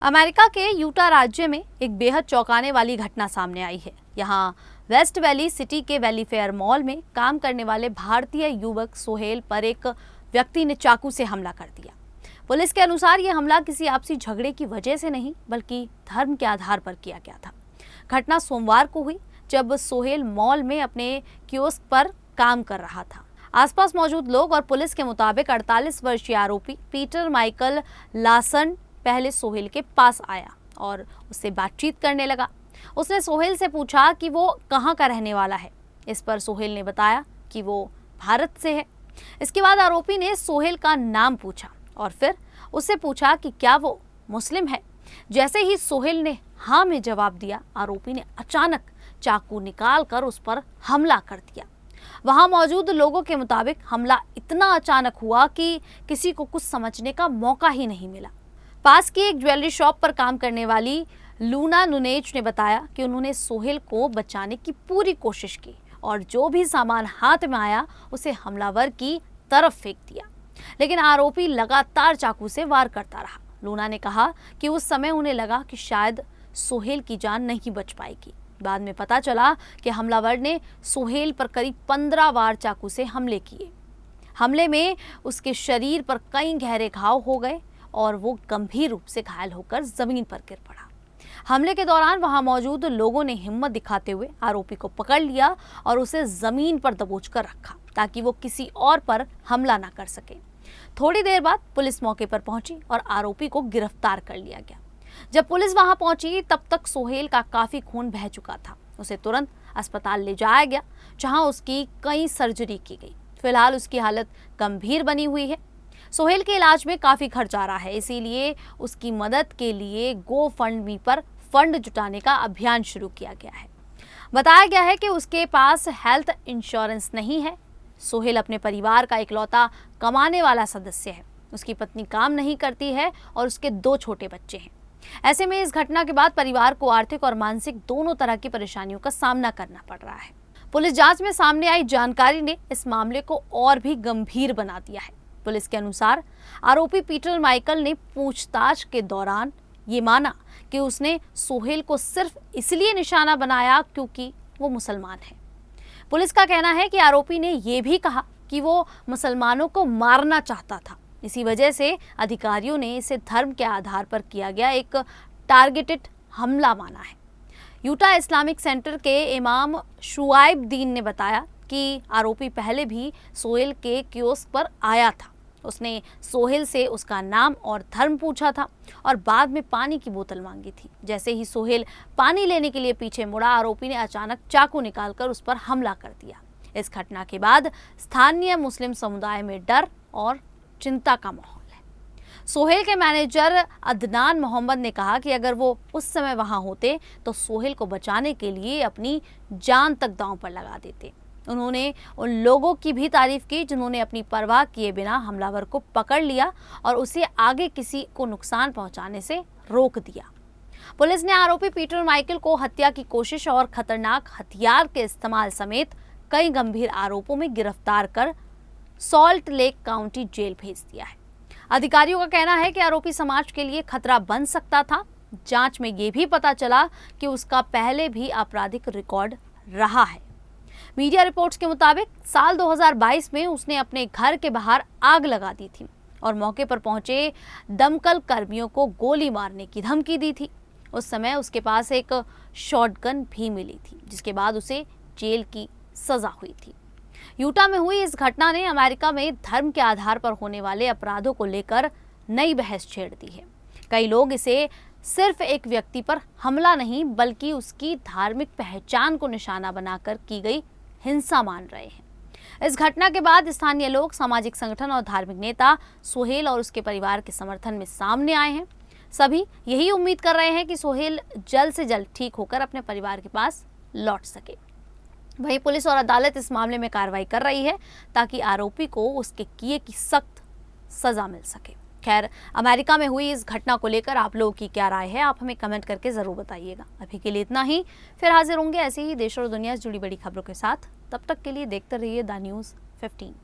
America के Utah राज्य में एक बेहद चौंकाने वाली घटना सामने आई है। यहाँ वेस्ट वैली सिटी के वेलीफेयर मॉल में काम करने वाले भारतीय युवक सोहेल पर एक व्यक्ति ने चाकू से हमला कर दिया। पुलिस के अनुसार यह हमला किसी आपसी झगड़े की वजह से नहीं बल्कि धर्म के आधार पर किया गया था। घटना सोमवार को हुई जब सोहेल मॉल में अपने कियोस्क पर काम कर रहा था। आसपास मौजूद लोग और पुलिस के मुताबिक 48 वर्षीय आरोपी पीटर माइकल लासन पहले सोहेल के पास आया और उससे बातचीत करने लगा। उसने सोहेल से पूछा कि वो कहाँ का रहने वाला है। इस पर सोहेल ने बताया कि वो भारत से है। इसके बाद आरोपी ने सोहेल का नाम पूछा और फिर उससे पूछा कि क्या वो मुस्लिम है। जैसे ही सोहेल ने हाँ में जवाब दिया, आरोपी ने अचानक चाकू निकालकर उस पर हमला कर दिया। वहां मौजूद लोगों के मुताबिक हमला इतना अचानक हुआ कि किसी को कुछ समझने का मौका ही नहीं मिला। पास की एक ज्वेलरी शॉप पर काम करने वाली लूना नुनेज ने बताया कि उन्होंने सोहेल को बचाने की पूरी कोशिश की और जो भी सामान हाथ में आया उसे हमलावर की तरफ फेंक दिया, लेकिन आरोपी लगातार चाकू से वार करता रहा। लूना ने कहा कि उस समय उन्हें लगा कि शायद सोहेल की जान नहीं बच पाएगी। बाद में पता चला कि हमलावर ने सोहेल पर करीब 15 बार चाकू से हमले किए। हमले में उसके शरीर पर कई गहरे घाव हो गए और वो गंभीर रूप से घायल होकर जमीन पर गिर पड़ा। हमले के दौरान वहां मौजूद लोगों ने हिम्मत दिखाते हुए आरोपी को पकड़ लिया और उसे जमीन पर दबोचकर रखा ताकि वो किसी और पर हमला ना कर सके। थोड़ी देर बाद पुलिस मौके पर पहुंची और आरोपी को गिरफ्तार कर लिया गया। जब पुलिस वहां पहुंची तब तक सोहेल का काफी खून बह चुका था। उसे तुरंत अस्पताल ले जाया गया जहां उसकी कई सर्जरी की गई। फिलहाल उसकी हालत गंभीर बनी हुई है। सोहेल के इलाज में काफी खर्च आ रहा है, इसीलिए उसकी मदद के लिए GoFundMe पर फंड जुटाने का अभियान शुरू किया गया है। बताया गया है कि उसके पास हेल्थ इंश्योरेंस नहीं है। सोहेल अपने परिवार का इकलौता कमाने वाला सदस्य है। उसकी पत्नी काम नहीं करती है और उसके 2 छोटे बच्चे हैं। ऐसे में इस घटना के बाद परिवार को आर्थिक और मानसिक दोनों तरह की परेशानियों का सामना करना पड़ रहा है। पुलिस जांच में सामने आई जानकारी ने इस मामले को और भी गंभीर बना दिया है। पुलिस के अनुसार आरोपी पीटर माइकल ने पूछताछ के दौरान ये माना कि उसने सोहेल को सिर्फ इसलिए निशाना बनाया क्योंकि वो मुसलमान है। पुलिस का कहना है कि आरोपी ने यह भी कहा कि वो मुसलमानों को मारना चाहता था। इसी वजह से अधिकारियों ने इसे धर्म के आधार पर किया गया एक टारगेटेड हमला माना है। यूटा इस्लामिक सेंटर के इमाम शुआइब दीन ने बताया कि आरोपी पहले भी सोहेल के कियोस्क पर आया था। उसने सोहेल से उसका नाम और धर्म पूछा था और बाद में पानी की बोतल मांगी थी। जैसे ही सोहेल पानी लेने के लिए पीछे मुड़ा, आरोपी ने अचानक चाकू निकालकर उस पर हमला कर दिया। इस घटना के बाद स्थानीय मुस्लिम समुदाय में डर और चिंता का माहौल है। सोहेल के मैनेजर अदनान मोहम्मद ने कहा कि अगर वो उस समय वहां होते तो सोहेल को बचाने के लिए अपनी जान तक दांव पर लगा देते। उन्होंने उन लोगों की भी तारीफ की जिन्होंने अपनी परवाह किए बिना हमलावर को पकड़ लिया और उसे आगे किसी को नुकसान पहुंचाने से रोक दिया। पुलिस ने आरोपी पीटर माइकल को हत्या की कोशिश और खतरनाक हथियार के इस्तेमाल समेत कई गंभीर आरोपों में गिरफ्तार कर सॉल्ट लेक काउंटी जेल भेज दिया है। अधिकारियों का कहना है कि आरोपी समाज के लिए खतरा बन सकता था। जांच में यह भी पता चला कि उसका पहले भी आपराधिक रिकॉर्ड रहा है। मीडिया रिपोर्ट्स के मुताबिक साल 2022 में उसने अपने घर के बाहर आग लगा दी थी और मौके पर पहुंचे दमकल कर्मियों को गोली मारने की धमकी दी थी। उस समय उसके पास एक शॉटगन भी मिली थी, जिसके बाद उसे जेल की सजा हुई थी। यूटा में हुई इस घटना ने अमेरिका में धर्म के आधार पर होने वाले अपराधों को लेकर नई बहस छेड़ दी है। कई लोग इसे सिर्फ एक व्यक्ति पर हमला नहीं बल्कि उसकी धार्मिक पहचान को निशाना बनाकर की गई हिंसा मान रहे हैं। इस घटना के बाद स्थानीय लोग, सामाजिक संगठन और धार्मिक नेता सोहेल और उसके परिवार के समर्थन में सामने आए हैं। सभी यही उम्मीद कर रहे हैं कि सोहेल जल्द से जल्द ठीक होकर अपने परिवार के पास लौट सके। वहीं पुलिस और अदालत इस मामले में कार्रवाई कर रही है ताकि आरोपी को उसके किए की सख्त सजा मिल सके। खैर, अमेरिका में हुई इस घटना को लेकर आप लोगों की क्या राय है, आप हमें कमेंट करके जरूर बताइएगा। अभी के लिए इतना ही, फिर हाजिर होंगे ऐसे ही देश और दुनिया से जुड़ी बड़ी खबरों के साथ। तब तक के लिए देखते रहिए द न्यूज़ 15।